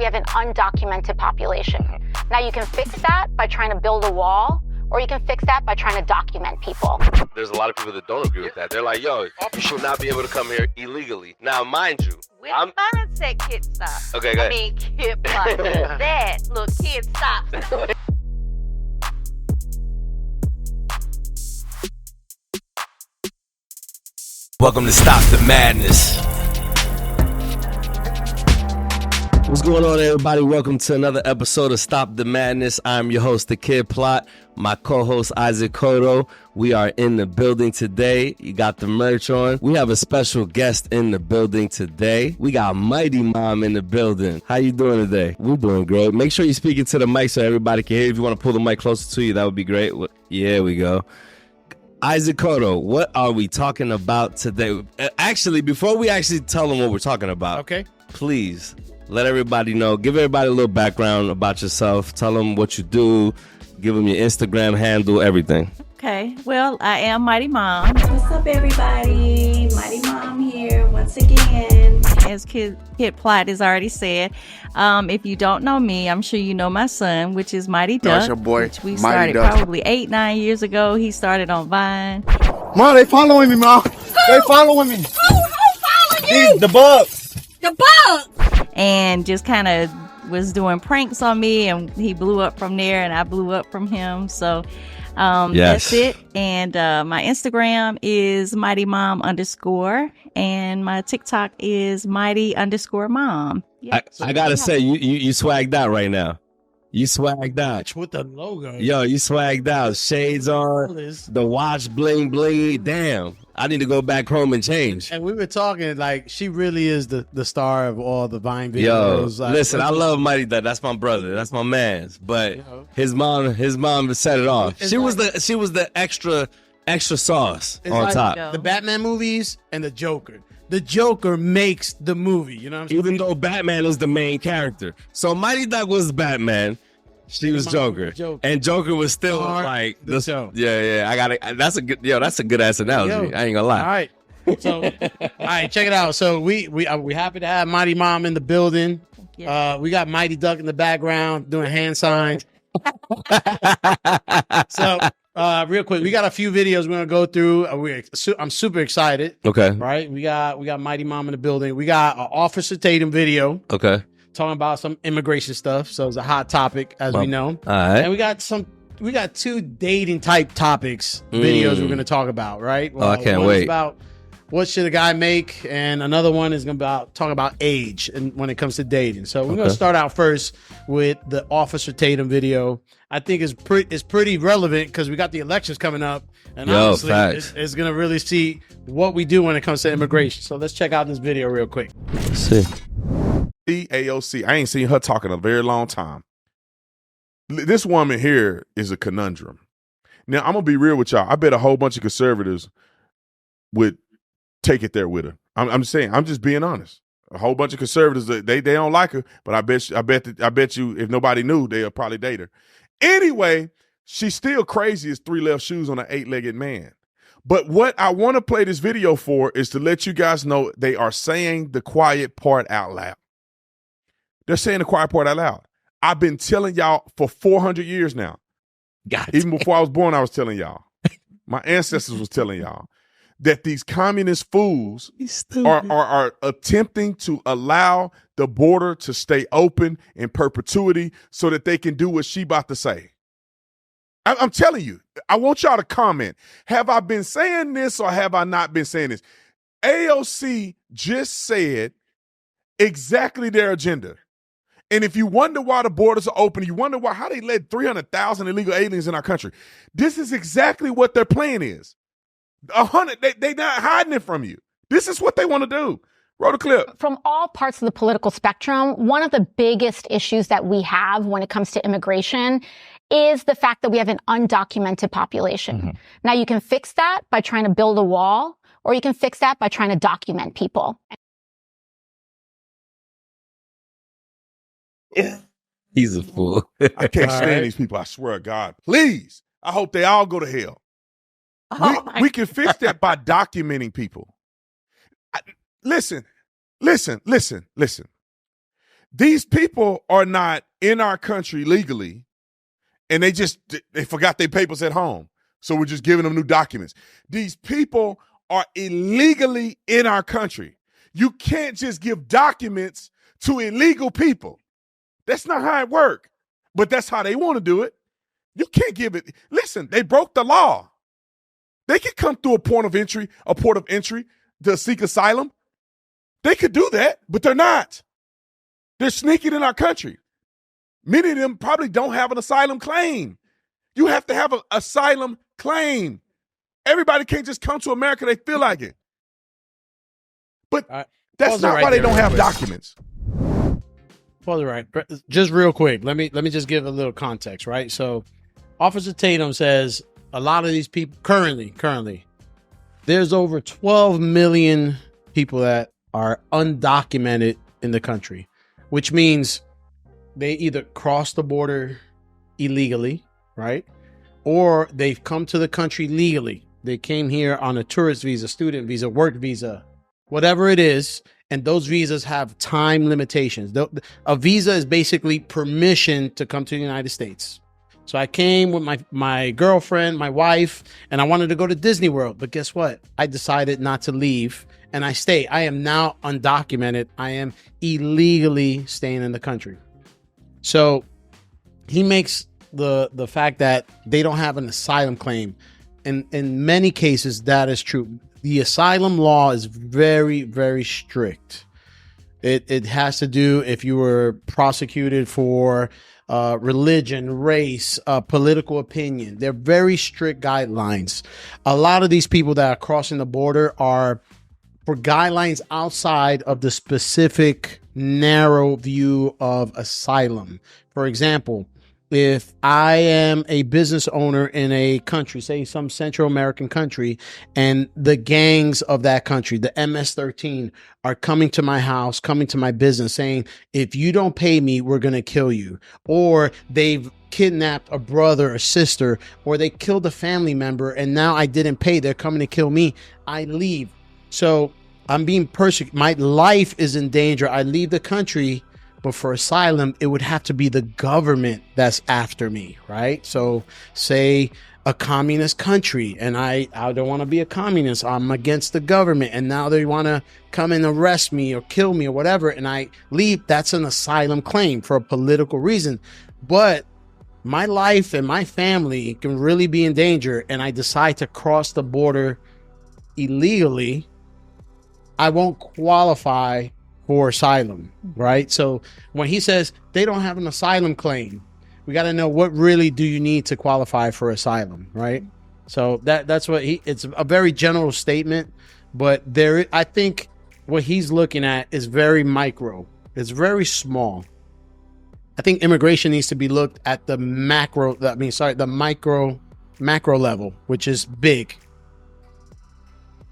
have an undocumented population. Now you can fix that by trying to build a wall, or you can fix that by trying to document people. There's a lot of people that don't agree with that. They're like, yo, you should not be able to come here illegally. Now, mind you, with mindset, kid stop. Okay, go ahead. I mean, kid block. That, look, kid stop. Welcome to Stop the Madness. What's going on, everybody? Welcome to another episode of Stop the Madness. I'm your host, The Kid Plot. My co-host, Isaac Cotto. We are in the building today. You got the merch on. We have a special guest in the building today. We got Mighty Mom in the building. How you doing today? We're doing great. Make sure you're speaking to the mic so everybody can hear. If you want to pull the mic closer to you, that would be great. Yeah, we go. Isaac Cotto, what are we talking about today? Actually, before we actually tell them what we're talking about, okay, please let everybody know. Give everybody a little background about yourself. Tell them what you do. Give them your Instagram handle, everything. Okay, well, I am Mighty Mom. What's up, everybody? Mighty Mom here once again. As Kid Plot has already said, if you don't know me, I'm sure you know my son, which is Mighty Duck. That's your boy, which we Mighty started Duck. probably 8-9 years ago. He started on Vine. Mom, they following me, Mom. They following me. Who following you? The bugs. The bugs. And just kind of was doing pranks on me, and he blew up from there, and I blew up from him. So Yes. that's it. And my Instagram is MightyMom_, and my TikTok is Mighty_Mom. Yeah. I gotta say, you swagged out right now. You swagged out. With the logo. Yo, you swagged out. Shades on, the watch bling bling. Damn, I need to go back home and change. And we were talking, like, she really is the star of all the Vine Yo, videos. Like, listen, I love Mighty Duck. That's my brother. That's my man's. But his mom set it off. She was the extra sauce on like top. the Batman movies and the Joker. The Joker makes the movie, you know what I'm saying? Even though Batman is the main character. So Mighty Duck was Batman. She was Joker. And Joker was still like the show. Yeah. I got it. That's a good ass analogy. I ain't gonna lie. All right. So, all right, check it out. So we happy to have Mighty Mom in the building. Yeah. We got Mighty Duck in the background doing hand signs. So, real quick, we got a few videos we're gonna go through. I'm super excited. Okay. Right? We got Mighty Mom in the building. We got an Officer Tatum video. Okay. Talking about some immigration stuff. So it's a hot topic, as we know. All right. And we got two dating type topics videos we're gonna talk about, right? I can't one wait. is about what should a guy make, and another one is gonna talk about age and when it comes to dating. So we're gonna start out first with the Officer Tatum video. I think it's pretty relevant because we got the elections coming up, and honestly, it's gonna really see what we do when it comes to immigration. So let's check out this video real quick. Let's see. AOC, I ain't seen her talk in a very long time. This woman here is a conundrum. Now, I'm going to be real with y'all. I bet a whole bunch of conservatives would take it there with her. I'm just saying, I'm just being honest. A whole bunch of conservatives, they don't like her, but I bet you if nobody knew, they'll probably date her. Anyway, she's still crazy as 3 left shoes on an 8-legged man. But what I want to play this video for is to let you guys know they are saying the quiet part out loud. They're saying the quiet part out loud. I've been telling y'all for 400 years now. Even before I was born, I was telling y'all. My ancestors was telling y'all that these communist fools are attempting to allow the border to stay open in perpetuity so that they can do what she about to say. I'm telling you, I want y'all to comment. Have I been saying this or have I not been saying this? AOC just said exactly their agenda. And if you wonder why the borders are open, you wonder how they let 300,000 illegal aliens in our country. This is exactly what their plan is. 100, they not hiding it from you. This is what they want to do. Roll the clip. From all parts of the political spectrum, one of the biggest issues that we have when it comes to immigration is the fact that we have an undocumented population. Now, you can fix that by trying to build a wall, or you can fix that by trying to document people. He's a fool. I can't stand these people. I swear to God. Please. I hope they all go to hell. We can fix that by documenting people. Listen. These people are not in our country legally, and they forgot their papers at home. So we're just giving them new documents. These people are illegally in our country. You can't just give documents to illegal people. That's not how it works. But that's how they want to do it. You can't give it. Listen, they broke the law. They could come through a port of entry to seek asylum. They could do that, but they're not. They're sneaking in our country. Many of them probably don't have an asylum claim. You have to have an asylum claim. Everybody can't just come to America they feel like it. But that's not why they don't have documents. Pause it right. Just real quick. Let me just give a little context, right? So Officer Tatum says a lot of these people currently, there's over 12 million people that are undocumented in the country, which means they either cross the border illegally, right? Or they've come to the country legally. They came here on a tourist visa, student visa, work visa, whatever it is. And those visas have time limitations. A visa is basically permission to come to the United States. So I came with my girlfriend, my wife, and I wanted to go to Disney World. But guess what? I decided not to leave, and I stay. I am now undocumented. I am illegally staying in the country. So he makes the fact that they don't have an asylum claim. In many cases, that is true. The asylum law is very, very strict. It has to do if you were prosecuted for religion, race, political opinion. They're very strict guidelines. A lot of these people that are crossing the border are for guidelines outside of the specific narrow view of asylum. For example, if I am a business owner in a country, say some Central American country, and the gangs of that country, the MS-13, are coming to my house, coming to my business saying, if you don't pay me, we're going to kill you. Or they've kidnapped a brother or sister, or they killed a family member, and now I didn't pay. They're coming to kill me. I leave. So I'm being persecuted. My life is in danger. I leave the country. But for asylum, it would have to be the government that's after me, right? So say a communist country, and I don't want to be a communist. I'm against the government, and now they want to come and arrest me or kill me or whatever, and I leave. That's an asylum claim for a political reason. But my life and my family can really be in danger, and I decide to cross the border illegally. I won't qualify for asylum, right? So when he says they don't have an asylum claim, we got to know what really do you need to qualify for asylum, right? So that's what it's a very general statement, but I think what he's looking at is very micro. It's very small. I think immigration needs to be looked at the macro level, which is big.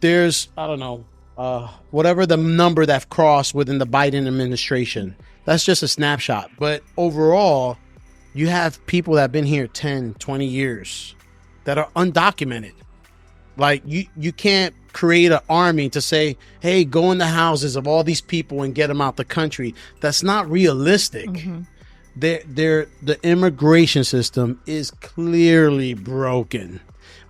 There's, I don't know, whatever the number that crossed within the Biden administration, that's just a snapshot. But overall, you have people that have been here 10, 20 years that are undocumented. Like you can't create an army to say, hey, go in the houses of all these people and get them out the country. That's not realistic. Mm-hmm. The immigration system is clearly broken.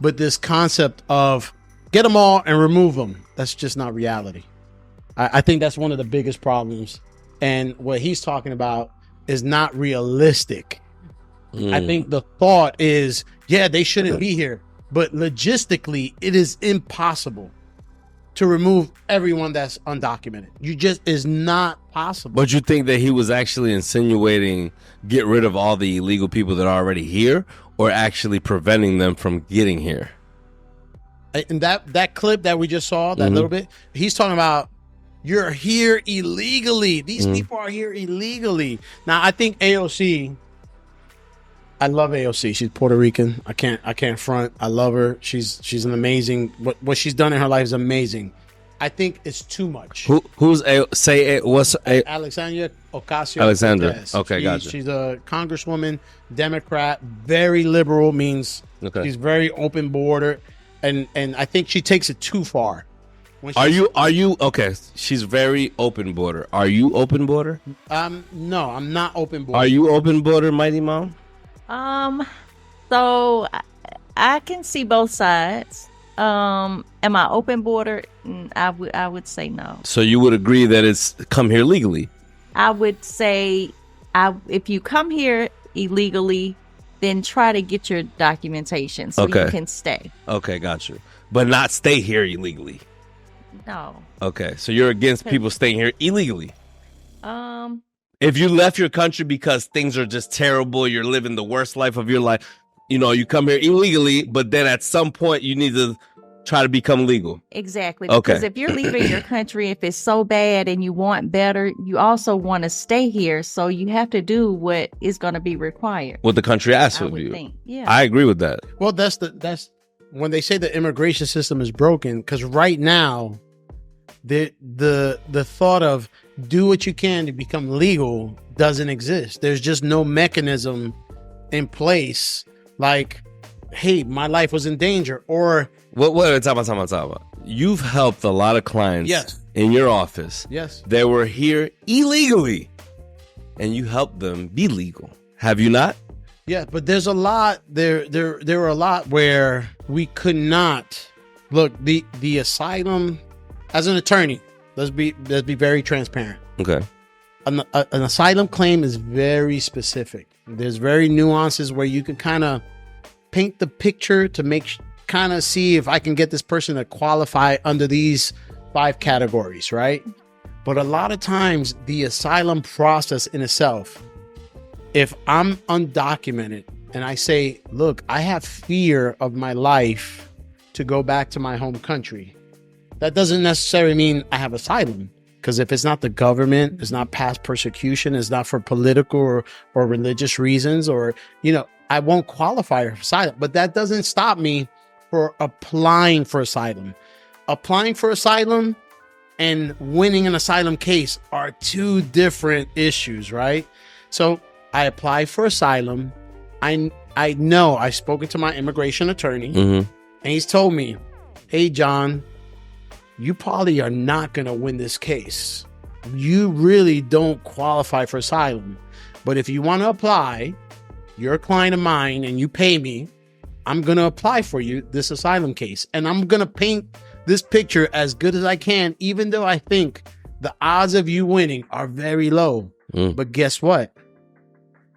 But this concept of get them all and remove them, that's just not reality. I think that's one of the biggest problems. And what he's talking about is not realistic. I think the thought is, yeah, they shouldn't be here. But logistically, it is impossible to remove everyone that's undocumented. You just is not possible. But you think that he was actually insinuating get rid of all the illegal people that are already here, or actually preventing them from getting here? And that clip that we just saw, that little bit, he's talking about you're here illegally. These people are here illegally. Now, I think AOC, I love AOC. She's Puerto Rican. I can't front. I love her. She's an amazing. What she's done in her life is amazing. I think it's too much. Who's what's Alexandria Ocasio-Cortez. Alexandra. Okay, gotcha. She's a congresswoman, Democrat, very liberal. Means she's very open border, and I think she takes it too far. Are you okay? She's very open border. Are you open border? No, I'm not open border. Are you open border, Mighty Mom? So I can see both sides. Am I open border? I would say no. So you would agree that it's come here legally? I would say, if you come here illegally, then try to get your documentation so you can stay. Okay, got you. But not stay here illegally. No. Okay, so you're against people staying here illegally. If you left your country because things are just terrible, you're living the worst life of your life, you come here illegally, but then at some point you need to try to become legal. Exactly. Okay. Because if you're leaving your country, if it's so bad and you want better, you also want to stay here. So you have to do what is going to be required. What the country asks of you. Think. Yeah. I agree with that. Well, that's when they say the immigration system is broken, because right now the thought of do what you can to become legal doesn't exist. There's just no mechanism in place like, hey, my life was in danger, or what time about? You've helped a lot of clients in your office. Yes. They were here illegally and you helped them be legal. Have you not? Yeah, but there's a lot there were a lot where we could not look the asylum. As an attorney, let's be very transparent. Okay. An asylum claim is very specific. There's very nuances where you can kind of paint the picture to kind of see if I can get this person to qualify under these 5 categories, right? But a lot of times the asylum process in itself, if I'm undocumented and I say, look, I have fear of my life to go back to my home country, that doesn't necessarily mean I have asylum. Because if it's not the government, it's not past persecution, it's not for political or religious reasons, or, I won't qualify for asylum. But that doesn't stop me for applying for asylum. Applying for asylum and winning an asylum case are 2 different issues, right? So I applied for asylum. I know I've spoken to my immigration attorney, and he's told me, hey, John, you probably are not going to win this case. You really don't qualify for asylum. But if you want to apply, you're a client of mine and you pay me, I'm going to apply for you this asylum case. And I'm going to paint this picture as good as I can, even though I think the odds of you winning are very low. But guess what?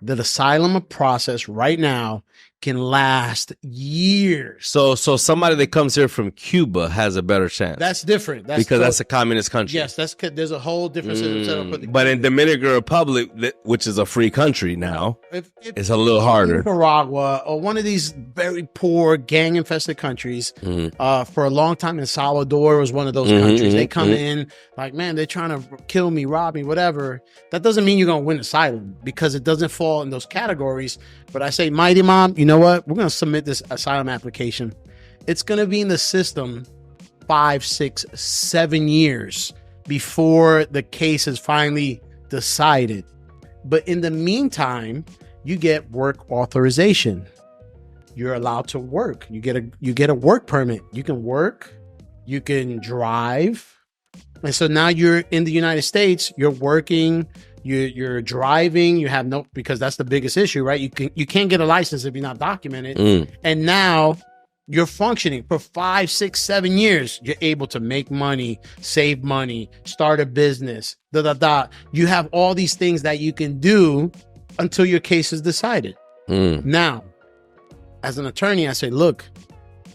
The asylum process right now can last years. So somebody that comes here from Cuba has a better chance. That's different. Because that's a communist country. Yes, there's a whole different system. But in Dominican Republic, which is a free country now, it's a little harder. Nicaragua or one of these very poor, gang-infested countries, for a long time, El Salvador was one of those countries. They come in like, man, they're trying to kill me, rob me, whatever. That doesn't mean you're going to win asylum because it doesn't fall in those categories. But I say, Mighty Mom, you know what? We're going to submit this asylum application. It's going to be in the system 5, 6, 7 years before the case is finally decided. But in the meantime, you get work authorization. You're allowed to work. You get a work permit. You can work. You can drive. And so now you're in the United States. You're working. You're driving. You have because that's the biggest issue, right? You can't get a license if you're not documented. And now you're functioning for 5, 6, 7 years. You're able to make money, save money, start a business. You have all these things that you can do until your case is decided. Now, as an attorney, I say, look,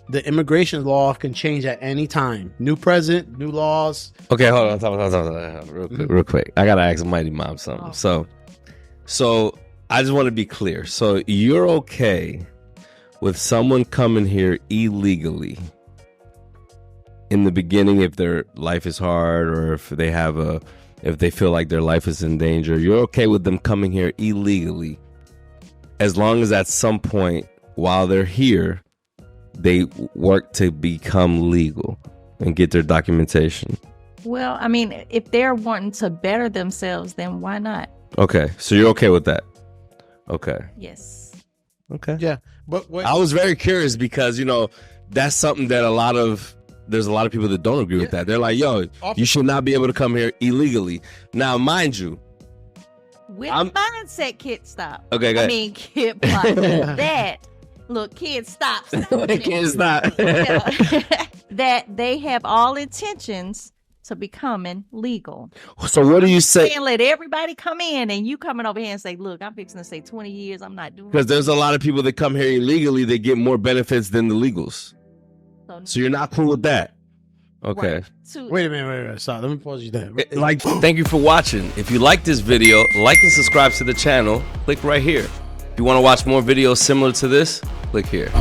the immigration law can change at any time. New president, new laws. Okay, hold on. Real quick. I got to ask Mighty Mom something. So I just want to be clear. So you're okay with someone coming here illegally in the beginning if their life is hard or if they feel like their life is in danger. You're okay with them coming here illegally as long as at some point while they're here, they work to become legal and get their documentation. Well, I mean, if they're wanting to better themselves, then why not? Okay, so you're okay with that? Okay. Yes. Okay. Yeah, but I was very curious because that's something that a lot of there's a lot of people that don't agree with that. They're like, yo, you should not be able to come here illegally. Now, mind you, with mindset, kid, stop. Okay, go ahead. I mean, kid, plot. That, look, kids, stop. Kids, stop. That they have all intentions to becoming legal. So what do you say? And let everybody come in, and you coming over here and say, look, I'm fixing to say 20 years, I'm not doing it. Because there's a lot of people that come here illegally that get more benefits than the legals. So you're not cool with that? Okay. Right. Wait a minute. Stop. Let me pause you there. Like, thank you for watching. If you like this video, like and subscribe to the channel. Click right here. If you want to watch more videos similar to this, click here.